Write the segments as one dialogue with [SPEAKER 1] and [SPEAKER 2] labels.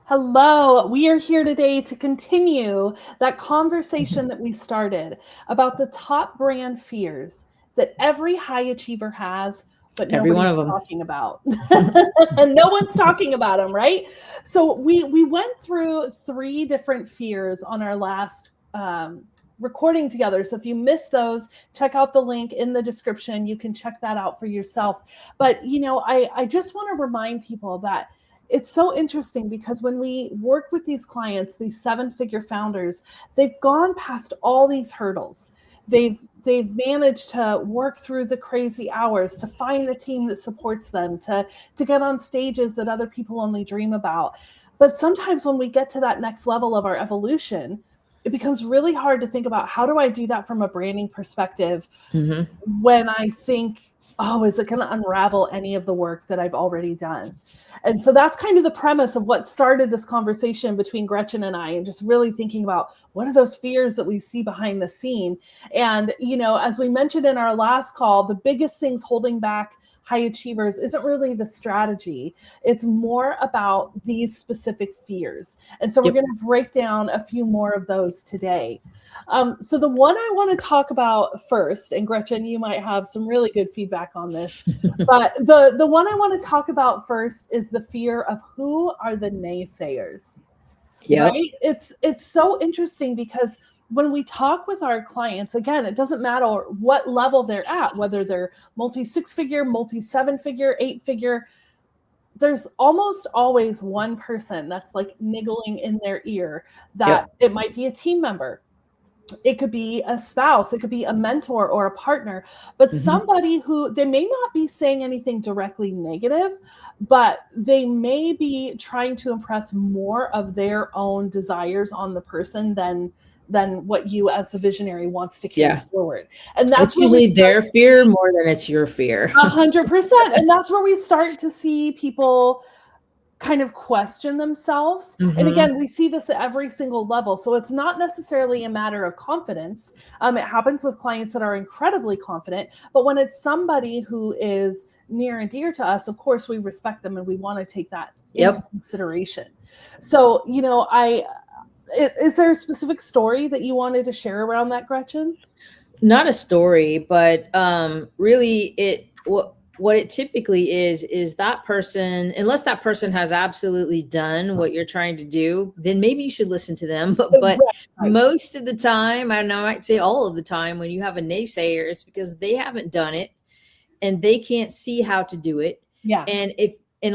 [SPEAKER 1] Hello, we are here today to continue that conversation that we started about the top brand fears that every high achiever has, but
[SPEAKER 2] Every one
[SPEAKER 1] nobody's
[SPEAKER 2] of them.
[SPEAKER 1] talking about. And no one's talking about them, right? So we went through three different fears on our last recording together. So if you missed those, check out the link in the description. You can check that out for yourself. But I just want to remind people that it's so interesting because when we work with these clients, these seven-figure founders, they've gone past all these hurdles. They've managed to work through the crazy hours, to find the team that supports them, to get on stages that other people only dream about. But sometimes when we get to that next level of our evolution, it becomes really hard to think about, how do I do that from a branding perspective
[SPEAKER 2] Mm-hmm.
[SPEAKER 1] when I think, oh, is it going to unravel any of the work that I've already done? And so that's kind of the premise of what started this conversation between Gretchen and I, and just really thinking about what are those fears that we see behind the scene. And, as we mentioned in our last call, the biggest things holding back high achievers isn't really the strategy. It's more about these specific fears. And so we're
[SPEAKER 2] Yep.
[SPEAKER 1] going to break down a few more of those today. So the one I want to talk about first, and Gretchen, you might have some really good feedback on this, but the one I want to talk about first is the fear of who are the naysayers,
[SPEAKER 2] Yep.
[SPEAKER 1] right? It's so interesting because when we talk with our clients, again, it doesn't matter what level they're at, whether they're multi 6-figure, multi 7-figure, 8-figure, there's almost always one person that's like niggling in their ear that
[SPEAKER 2] Yep.
[SPEAKER 1] it might be a team member. It could be a spouse, it could be a mentor or a partner, but
[SPEAKER 2] Mm-hmm.
[SPEAKER 1] somebody who they may not be saying anything directly negative, but they may be trying to impress more of their own desires on the person than what you as the visionary wants to carry
[SPEAKER 2] Yeah.
[SPEAKER 1] forward. And that's
[SPEAKER 2] It's
[SPEAKER 1] where we
[SPEAKER 2] usually
[SPEAKER 1] start
[SPEAKER 2] their
[SPEAKER 1] to
[SPEAKER 2] fear
[SPEAKER 1] see
[SPEAKER 2] more than it's your fear.
[SPEAKER 1] 100%. And that's where we start to see people kind of question themselves. And
[SPEAKER 2] Mm-hmm.
[SPEAKER 1] again, we see this at every single level. So it's not necessarily a matter of confidence. It happens with clients that are incredibly confident. But when it's somebody who is near and dear to us, of course, we respect them and we want to take that into
[SPEAKER 2] Yep.
[SPEAKER 1] consideration. So, is there a specific story that you wanted to share around that, Gretchen?
[SPEAKER 2] Not a story, but really, what it typically is that person, unless that person has absolutely done what you're trying to do, then maybe you should listen to them. But
[SPEAKER 1] Right.
[SPEAKER 2] most of the time, and I might say all of the time, when you have a naysayer, it's because they haven't done it and they can't see how to do it.
[SPEAKER 1] Yeah.
[SPEAKER 2] And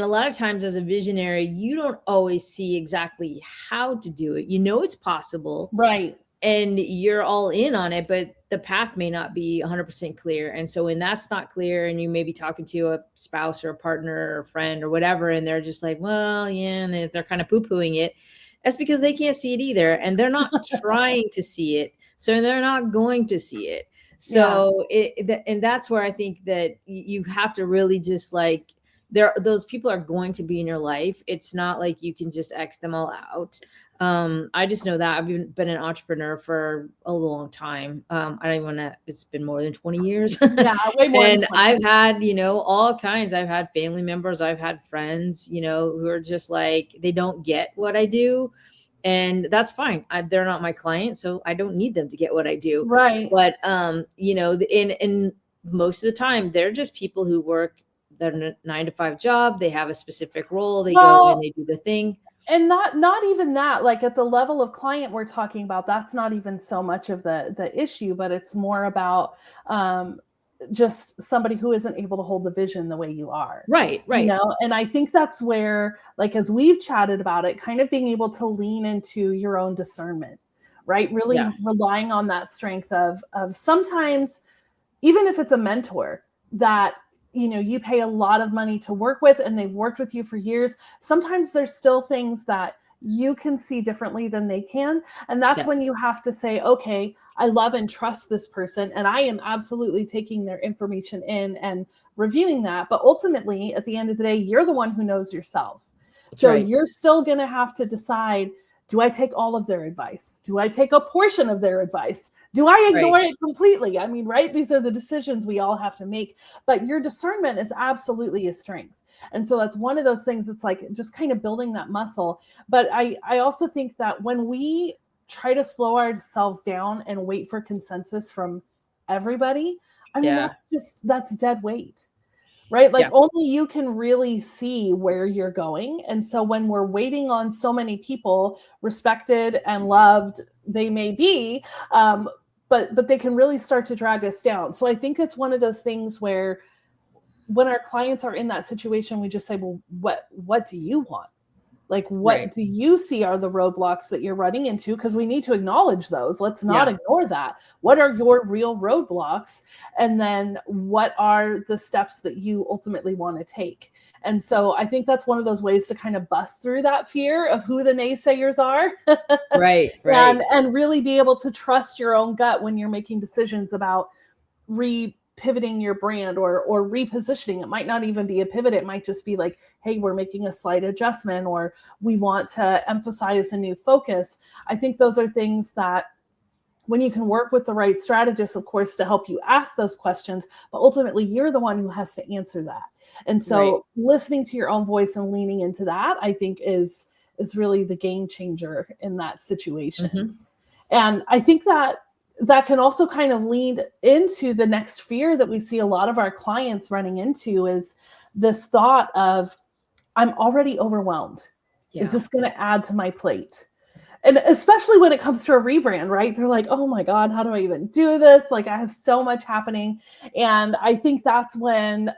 [SPEAKER 2] a lot of times as a visionary, you don't always see exactly how to do it. You know it's possible
[SPEAKER 1] Right.
[SPEAKER 2] and you're all in on it, but the path may not be 100% clear. And so when that's not clear and you may be talking to a spouse or a partner or a friend or whatever, and they're just like, well, yeah, and they're kind of poo-pooing it, that's because they can't see it either. And they're not trying to see it. So they're not going to see it.
[SPEAKER 1] Yeah.
[SPEAKER 2] So and that's where I think that you have to really just like, those people are going to be in your life. It's not like you can just X them all out. I just know that I've been an entrepreneur for a long time. I don't even want to, it's been more than 20 years.
[SPEAKER 1] Yeah. Way more than
[SPEAKER 2] And
[SPEAKER 1] 20.
[SPEAKER 2] I've had, all kinds. I've had family members, I've had friends, who are just like, they don't get what I do. And that's fine. They're not my client, so I don't need them to get what I do.
[SPEAKER 1] Right.
[SPEAKER 2] But, in most of the time, they're just people who work that 9 to 5 job. They have a specific role. They go and
[SPEAKER 1] Well,
[SPEAKER 2] they do the thing.
[SPEAKER 1] and not even that, like at the level of client we're talking about, that's not even so much of the issue, but it's more about just somebody who isn't able to hold the vision the way you are.
[SPEAKER 2] Right, right.
[SPEAKER 1] And I think that's where, like, as we've chatted about it, kind of being able to lean into your own discernment, right? Really
[SPEAKER 2] Yeah.
[SPEAKER 1] relying on that strength of sometimes, even if it's a mentor that you pay a lot of money to work with and they've worked with you for years, sometimes there's still things that you can see differently than they can. And that's when you
[SPEAKER 2] Yes.
[SPEAKER 1] have to say, okay, I love and trust this person, and I am absolutely taking their information in and reviewing that. But ultimately, at the end of the day, you're the one who knows yourself.
[SPEAKER 2] That's
[SPEAKER 1] So
[SPEAKER 2] right.
[SPEAKER 1] you're still going to have to decide, do I take all of their advice? Do I take a portion of their advice? Do I
[SPEAKER 2] Right.
[SPEAKER 1] ignore it completely? I mean, right? These are the decisions we all have to make. But your discernment is absolutely a strength. And so that's one of those things. It's like just kind of building that muscle. But I also think that when we try to slow ourselves down and wait for consensus from everybody, I mean, that's dead weight, right? Like only you can really see where you're going. And so when we're waiting on so many people, respected and loved they may be, but they can really start to drag us down. So I think it's one of those things where when our clients are in that situation, we just say, well, what do you want? Like, what do you see are the roadblocks that you're running into? Because we need to acknowledge those. Let's not ignore that. What are your real roadblocks? And then what are the steps that you ultimately want to take? And so I think that's one of those ways to kind of bust through that fear of who the naysayers are.
[SPEAKER 2] Right.
[SPEAKER 1] And really be able to trust your own gut when you're making decisions about pivoting your brand or repositioning. It might not even be a pivot. It might just be like, hey, we're making a slight adjustment, or we want to emphasize a new focus. I think those are things that when you can work with the right strategist, of course, to help you ask those questions, but ultimately you're the one who has to answer that. And so listening to your own voice and leaning into that, I think is really the game changer in that situation. And I think that can also kind of lead into the next fear that we see a lot of our clients running into, is this thought of, I'm already overwhelmed. Is this going to add to my plate? And especially when it comes to a rebrand, right? They're like, oh my God, how do I even do this? Like, I have so much happening. And I think that's when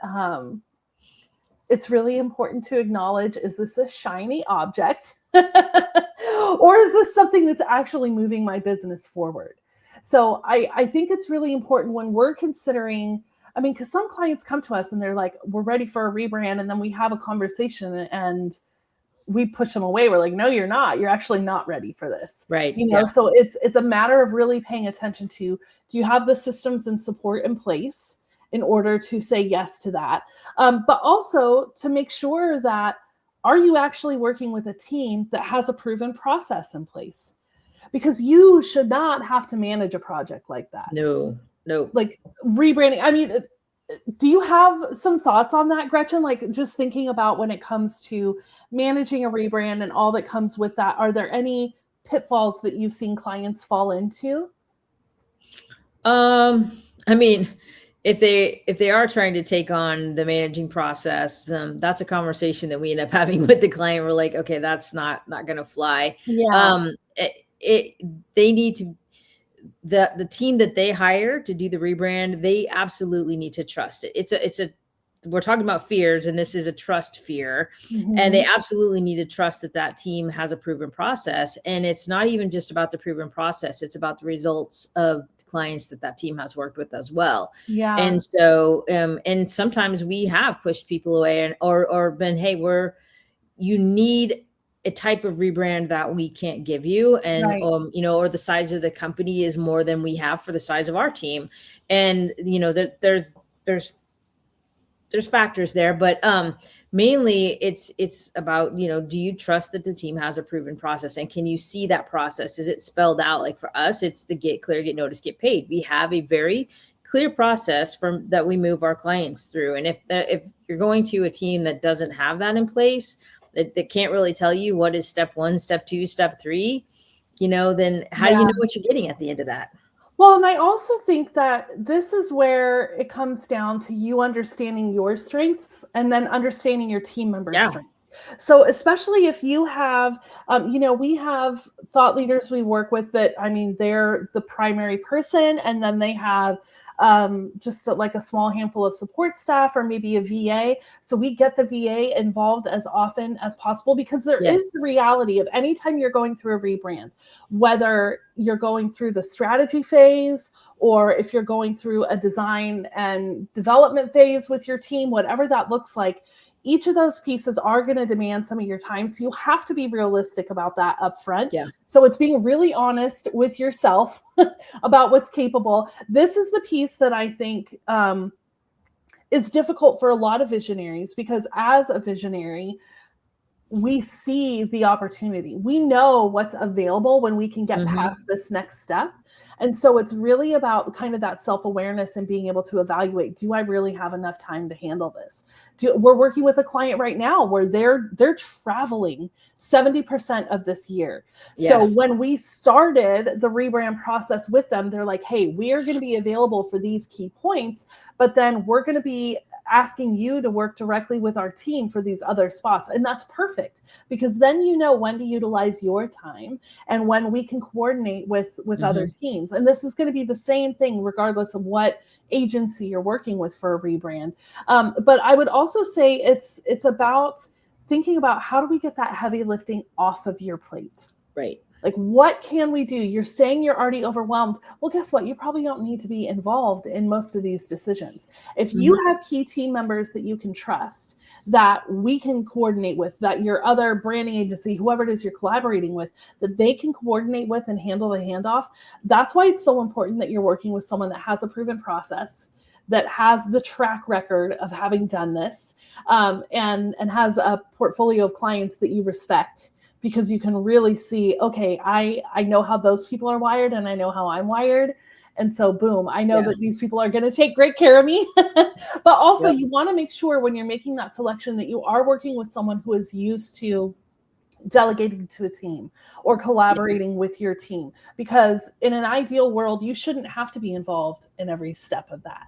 [SPEAKER 1] it's really important to acknowledge, is this a shiny object? Or is this something that's actually moving my business forward? So I think it's really important when we're considering, I mean, because some clients come to us and they're like, we're ready for a rebrand. And then we have a conversation and we push them away. We're like, no, you're not. You're actually not ready for this.
[SPEAKER 2] Right.
[SPEAKER 1] You know, so it's a matter of really paying attention to, do you have the systems and support in place in order to say yes to that? But also to make sure that, are you actually working with a team that has a proven process in place? Because you should not have to manage a project like that.
[SPEAKER 2] No.
[SPEAKER 1] Like rebranding. I mean, do you have some thoughts on that, Gretchen? Like, just thinking about when it comes to managing a rebrand and all that comes with that, are there any pitfalls that you've seen clients fall into?
[SPEAKER 2] I mean, if they are trying to take on the managing process, that's a conversation that we end up having with the client. We're like, okay, that's not going to fly. They need to, the team that they hire to do the rebrand, they absolutely need to trust it. We're talking about fears, and this is a trust fear. And they absolutely need to trust that team has a proven process. And it's not even just about the proven process. It's about the results of clients that team has worked with as well. And so, and sometimes we have pushed people away or been, hey, you need a type of rebrand that we can't give you. And, or the size of the company is more than we have for the size of our team. And, there's factors there, but, mainly it's about, do you trust that the team has a proven process, and can you see that process? Is it spelled out? Like for us, it's the get clear, get noticed, get paid. We have a very clear process that we move our clients through. And if you're going to a team that doesn't have that in place, that can't really tell you what is step 1, step 2, step 3, then how do you know what you're getting at the end of that?
[SPEAKER 1] Well, and I also think that this is where it comes down to you understanding your strengths and then understanding your team members' strengths. So especially if you have, we have thought leaders we work with that, I mean, they're the primary person, and then they have just like a small handful of support staff or maybe a VA. So we get the VA involved as often as possible, because there is the reality of anytime you're going through a rebrand, whether you're going through the strategy phase or if you're going through a design and development phase with your team, whatever that looks like, each of those pieces are going to demand some of your time. So you have to be realistic about that up front. So it's being really honest with yourself about what's capable. This is the piece that I think is difficult for a lot of visionaries, because as a visionary, we see the opportunity. We know what's available when we can get past this next step. And so it's really about kind of that self-awareness and being able to evaluate, do I really have enough time to handle this? We're working with a client right now where they're traveling 70% of this year. So when we started the rebrand process with them, they're like, hey, we are going to be available for these key points, but then we're going to be asking you to work directly with our team for these other spots. And that's perfect, because then you know when to utilize your time and when we can coordinate with other teams. And this is going to be the same thing regardless of what agency you're working with for a rebrand. But I would also say it's about thinking about, how do we get that heavy lifting off of your plate?
[SPEAKER 2] Right.
[SPEAKER 1] Like, what can we do? You're saying you're already overwhelmed. Well, guess what? You probably don't need to be involved in most of these decisions. If you have key team members that you can trust, that we can coordinate with, that your other branding agency, whoever it is you're collaborating with, that they can coordinate with and handle the handoff. That's why it's so important that you're working with someone that has a proven process, that has the track record of having done this, and has a portfolio of clients that you respect, because you can really see, okay, I know how those people are wired and I know how I'm wired. And so boom, I know that these people are going to take great care of me. But also you want to make sure when you're making that selection that you are working with someone who is used to delegating to a team or collaborating with your team, because in an ideal world, you shouldn't have to be involved in every step of that.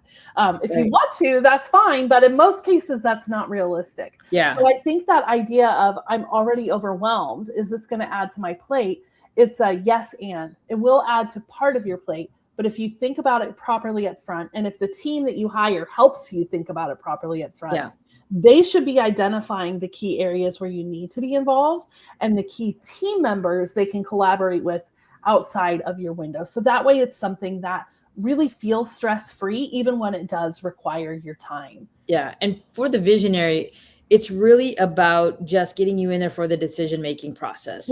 [SPEAKER 1] If you want to, that's fine. But in most cases, that's not realistic.
[SPEAKER 2] Yeah.
[SPEAKER 1] So I think that idea of, I'm already overwhelmed, is this going to add to my plate? It's a yes, and it will add to part of your plate. But if you think about it properly up front, and if the team that you hire helps you think about it properly up front, they should be identifying the key areas where you need to be involved, and the key team members they can collaborate with outside of your window. So that way it's something that really feels stress-free, even when it does require your time.
[SPEAKER 2] Yeah. And for the visionary, it's really about just getting you in there for the decision-making process.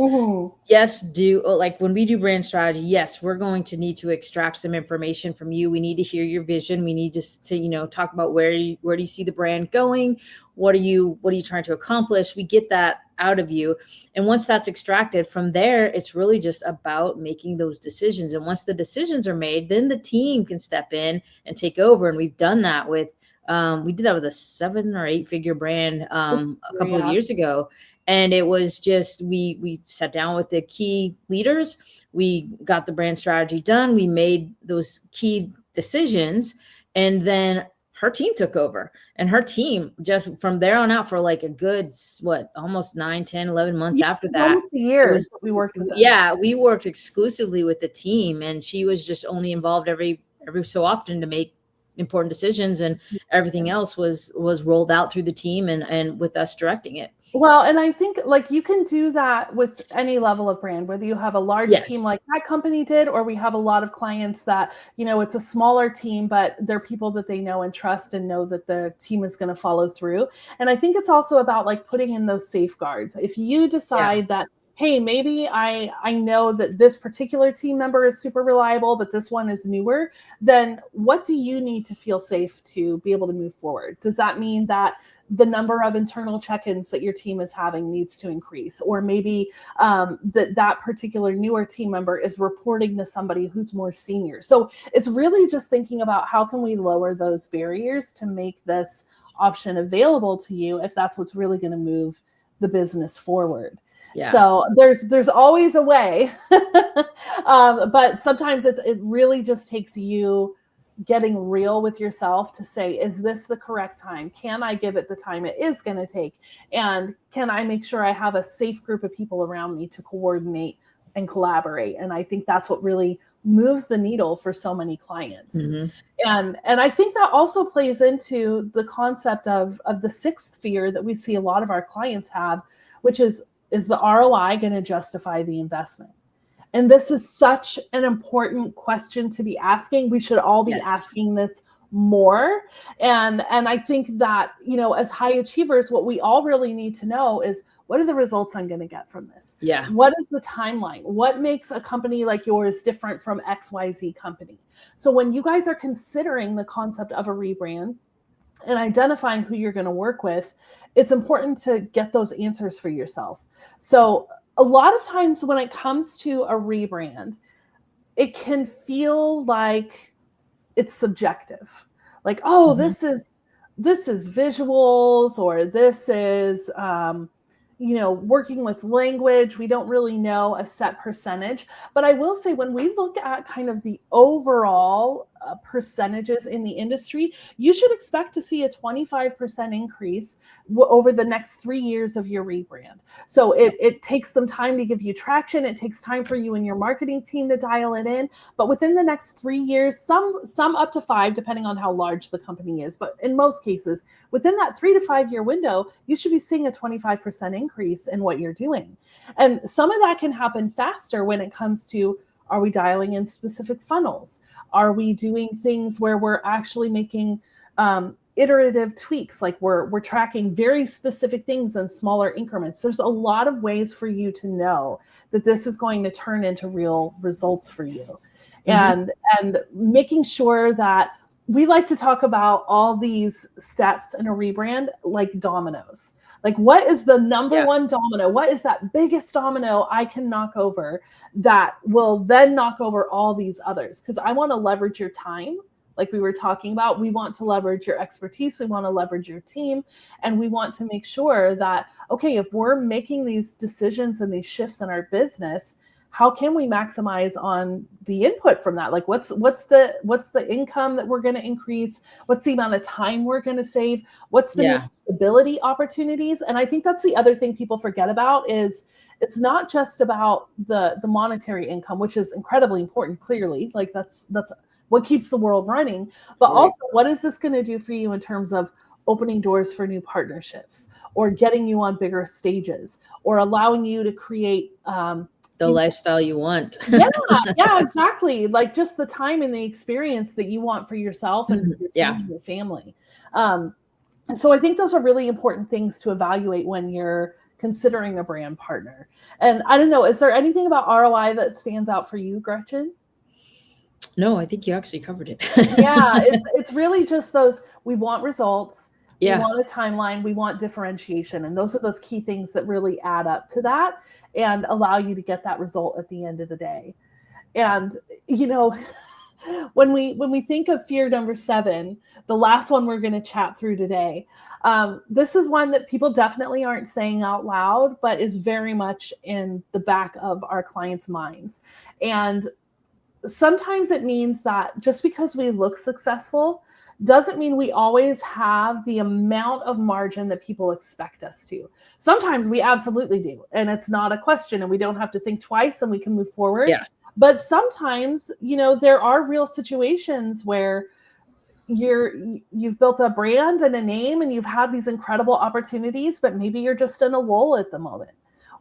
[SPEAKER 2] Yes, like when we do brand strategy, yes, we're going to need to extract some information from you. We need to hear your vision. We need to talk about where do you see the brand going? What are you trying to accomplish? We get that out of you. And once that's extracted from there, it's really just about making those decisions. And once the decisions are made, then the team can step in and take over. And we've done that with we did that with a 7 or 8 figure brand a couple of years ago. And it was just, we sat down with the key leaders. We got the brand strategy done. We made those key decisions. And then her team took over. And her team, just from there on out, for like a good, almost 9, 10, 11 months after that.
[SPEAKER 1] Almost a year we worked with them.
[SPEAKER 2] Yeah, we worked exclusively with the team. And she was just only involved every so often to make important decisions, and everything else was rolled out through the team and with us directing it.
[SPEAKER 1] Well, and I think like you can do that with any level of brand, whether you have a large team like that company did, or we have a lot of clients that, it's a smaller team, but they're people that they know and trust and know that the team is going to follow through. And I think it's also about like putting in those safeguards. If you decide that, hey, maybe I know that this particular team member is super reliable, but this one is newer, then what do you need to feel safe to be able to move forward? Does that mean that the number of internal check-ins that your team is having needs to increase? Or maybe that particular newer team member is reporting to somebody who's more senior. So it's really just thinking about how can we lower those barriers to make this option available to you if that's what's really going to move the business forward. Yeah. So there's always a way, but sometimes it really just takes you getting real with yourself to say, is this the correct time? Can I give it the time it is going to take? And can I make sure I have a safe group of people around me to coordinate and collaborate? And I think that's what really moves the needle for so many clients. And I think that also plays into the concept of the 6th fear that we see a lot of our clients have, which is the ROI going to justify the investment? And this is such an important question to be asking. We should all be asking this more. And I think that, as high achievers, what we all really need to know is, what are the results I'm going to get from this? Yeah. What is the timeline? What makes a company like yours different from XYZ company? So when you guys are considering the concept of a rebrand and identifying who you're going to work with, it's important to get those answers for yourself. So a lot of times when it comes to a rebrand, it can feel like it's subjective. Like, oh, this is visuals, or this is, working with language. We don't really know a set percentage. But I will say, when we look at kind of the overall percentages in the industry, you should expect to see a 25% increase over the next 3 years of your rebrand. So it takes some time to give you traction. It takes time for you and your marketing team to dial it in. But within the next 3 years, some up to 5, depending on how large the company is. But in most cases, within that 3 to 5 year window, you should be seeing a 25% increase in what you're doing. And some of that can happen faster when it comes to, are we dialing in specific funnels? Are we doing things where we're actually making iterative tweaks, like we're tracking very specific things in smaller increments? There's a lot of ways for you to know that this is going to turn into real results for you. And making sure that, we like to talk about all these steps in a rebrand like dominoes. Like, what is the number one domino? What is that biggest domino I can knock over that will then knock over all these others? Because I want to leverage your time, like we were talking about. We want to leverage your expertise. We want to leverage your team. And we want to make sure that, okay, if we're making these decisions and these shifts in our business, how can we maximize on the input from that? Like, what's the income that we're going to increase? What's the amount of time we're going to save? What's the new ability opportunities? And I think that's the other thing people forget about, is it's not just about the monetary income, which is incredibly important, clearly. Like, that's what keeps the world running. But also, what is this going to do for you in terms of opening doors for new partnerships, or getting you on bigger stages, or allowing you to create
[SPEAKER 2] the lifestyle you want.
[SPEAKER 1] Yeah, exactly. Like, just the time and the experience that you want for yourself and for your team and your family. So I think those are really important things to evaluate when you're considering a brand partner. And I don't know, is there anything about ROI that stands out for you, Gretchen?
[SPEAKER 2] No, I think you actually covered it.
[SPEAKER 1] It's really just those, we want results. We want a timeline. We want differentiation. And those are those key things that really add up to that and allow you to get that result at the end of the day. And, when we think of fear number 7, the last one we're going to chat through today, this is one that people definitely aren't saying out loud, but is very much in the back of our clients' minds. And sometimes it means that just because we look successful doesn't mean we always have the amount of margin that people expect us to. Sometimes we absolutely do, and it's not a question, and we don't have to think twice, and we can move forward. But sometimes, there are real situations where you've built a brand and a name, and you've had these incredible opportunities, but maybe you're just in a lull at the moment.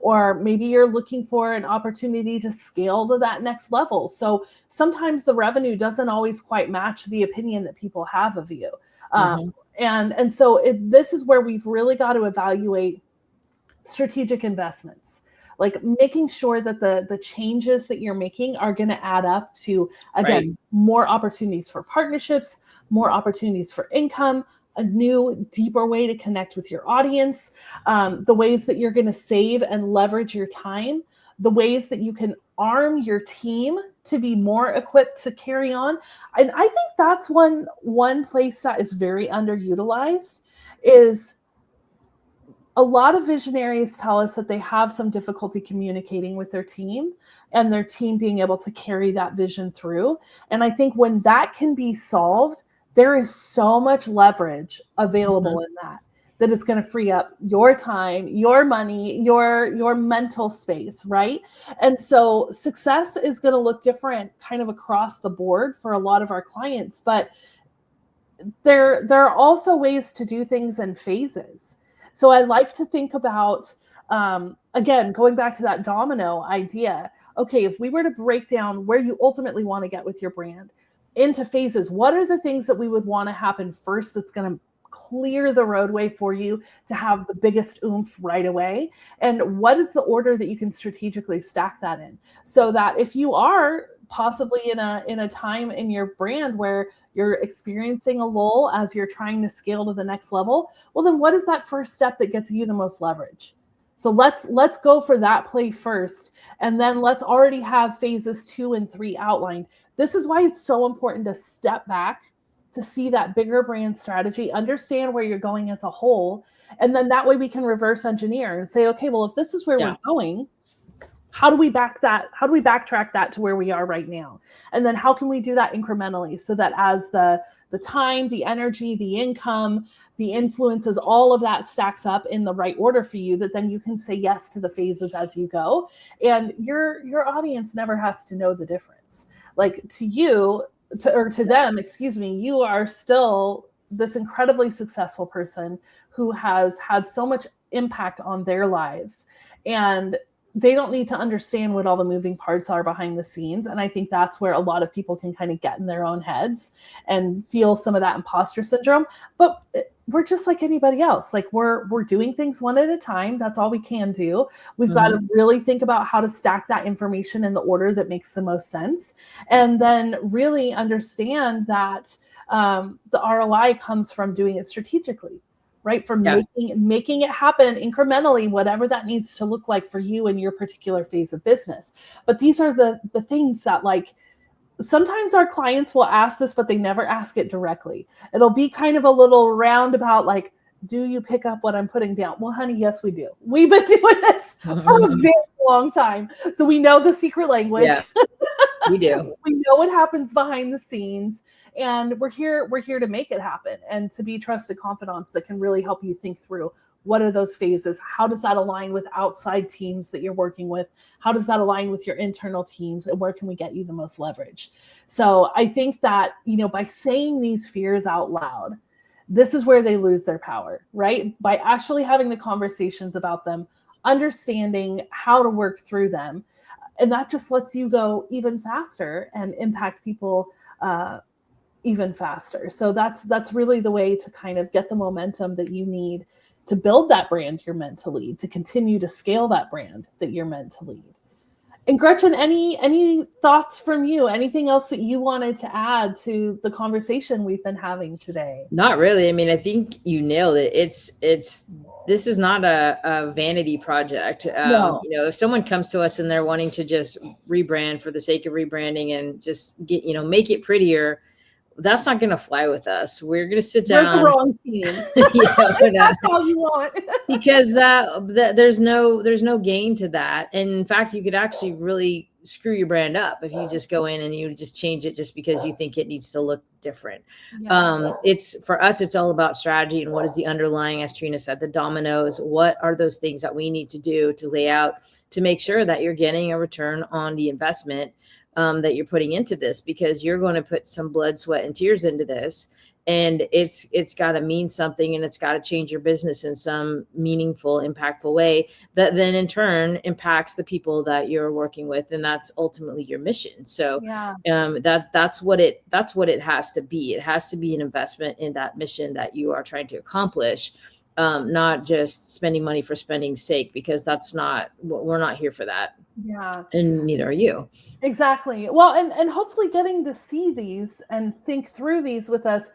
[SPEAKER 1] Or maybe you're looking for an opportunity to scale to that next level. So sometimes the revenue doesn't always quite match the opinion that people have of you. And so this is where we've really got to evaluate strategic investments, like making sure that the changes that you're making are going to add up to, again, more opportunities for partnerships, more opportunities for income, a new, deeper way to connect with your audience, the ways that you're going to save and leverage your time, the ways that you can arm your team to be more equipped to carry on. And I think that's one place that is very underutilized. Is a lot of visionaries tell us that they have some difficulty communicating with their team, and their team being able to carry that vision through. And I think when that can be solved, there is so much leverage available in that it's going to free up your time, your money, your mental space, right? And so success is going to look different kind of across the board for a lot of our clients, but there are also ways to do things in phases. So I like to think about, again, going back to that domino idea. Okay, if we were to break down where you ultimately want to get with your brand into phases, what are the things that we would want to happen first that's going to clear the roadway for you to have the biggest oomph right away? And what is the order that you can strategically stack that in, so that if you are possibly in a time in your brand where you're experiencing a lull as you're trying to scale to the next level, well, then what is that first step that gets you the most leverage? So let's go for that play first. And then let's already have phases 2 and 3 outlined. This is why it's so important to step back, to see that bigger brand strategy, understand where you're going as a whole. And then that way we can reverse engineer and say, okay, well, if this is where we're going, how do we backtrack that to where we are right now? And then how can we do that incrementally so that as the time, the energy, the income, the influences, all of that stacks up in the right order for you, that then you can say yes to the phases as you go. And your audience never has to know the difference. Like to them, excuse me, you are still this incredibly successful person who has had so much impact on their lives. And they don't need to understand what all the moving parts are behind the scenes. And I think that's where a lot of people can kind of get in their own heads and feel some of that imposter syndrome. But we're just like anybody else. Like we're doing things one at a time. That's all we can do. We've got to really think about how to stack that information in the order that makes the most sense. And then really understand that the ROI comes from doing it strategically. Right? From making it happen incrementally, whatever that needs to look like for you in your particular phase of business. But these are the things that, like, sometimes our clients will ask this, but they never ask it directly. It'll be kind of a little roundabout, like, do you pick up what I'm putting down? Well, honey, yes, we do. We've been doing this for a very long time. So we know the secret language.
[SPEAKER 2] Yeah, we do.
[SPEAKER 1] We know what happens behind the scenes. And we're here to make it happen and to be trusted confidants that can really help you think through what are those phases? How does that align with outside teams that you're working with? How does that align with your internal teams? And where can we get you the most leverage? So I think that, by saying these fears out loud, this is where they lose their power, right? By actually having the conversations about them, understanding how to work through them. And that just lets you go even faster and impact people even faster. So that's really the way to kind of get the momentum that you need to build that brand you're meant to lead, to continue to scale that brand that you're meant to lead. And Gretchen, any thoughts from you? Anything else that you wanted to add to the conversation we've been having today?
[SPEAKER 2] Not really. I mean, I think you nailed it. This is not a vanity project.
[SPEAKER 1] No.
[SPEAKER 2] If someone comes to us and they're wanting to just rebrand for the sake of rebranding and just get, make it prettier, that's not going to fly with us. We're going to sit down.
[SPEAKER 1] We're the wrong team. That's all you want.
[SPEAKER 2] Because that there's no gain to that. And in fact, you could actually really screw your brand up if you just go in and you just change it just because you think it needs to look different. Yeah. It's for us, it's all about strategy and what is the underlying, as Trina said, the dominoes. What are those things that we need to do to lay out to make sure that you're getting a return on the investment that you're putting into this, because you're going to put some blood, sweat, and tears into this. And it's got to mean something, and it's got to change your business in some meaningful, impactful way that then in turn impacts the people that you're working with. And that's ultimately your mission. So that's what it has to be. It has to be an investment in that mission that you are trying to accomplish. Not just spending money for spending's sake, because we're not here for that.
[SPEAKER 1] Yeah.
[SPEAKER 2] And neither are you.
[SPEAKER 1] Exactly. Well, and hopefully getting to see these and think through these with us,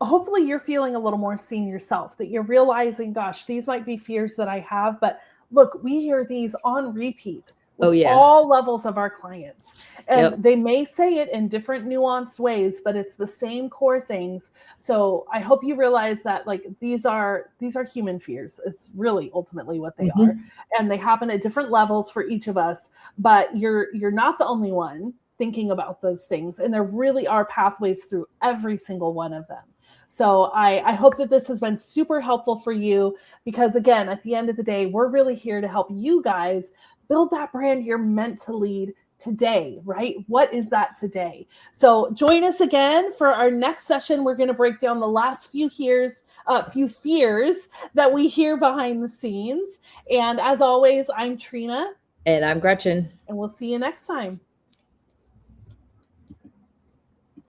[SPEAKER 1] hopefully you're feeling a little more seen yourself, that you're realizing, gosh, these might be fears that I have, but look, we hear these on repeat. All levels of our clients. And they may say it in different nuanced ways, but it's the same core things. So I hope you realize that, like, these are human fears. It's really ultimately what they are. And they happen at different levels for each of us, but you're not the only one thinking about those things. And there really are pathways through every single one of them. So I hope that this has been super helpful for you, because again, at the end of the day, we're really here to help you guys build that brand you're meant to lead today, right? What is that today? So join us again for our next session. We're going to break down the last few fears that we hear behind the scenes. And as always, I'm Trina.
[SPEAKER 2] And I'm Gretchen.
[SPEAKER 1] And we'll see you next time.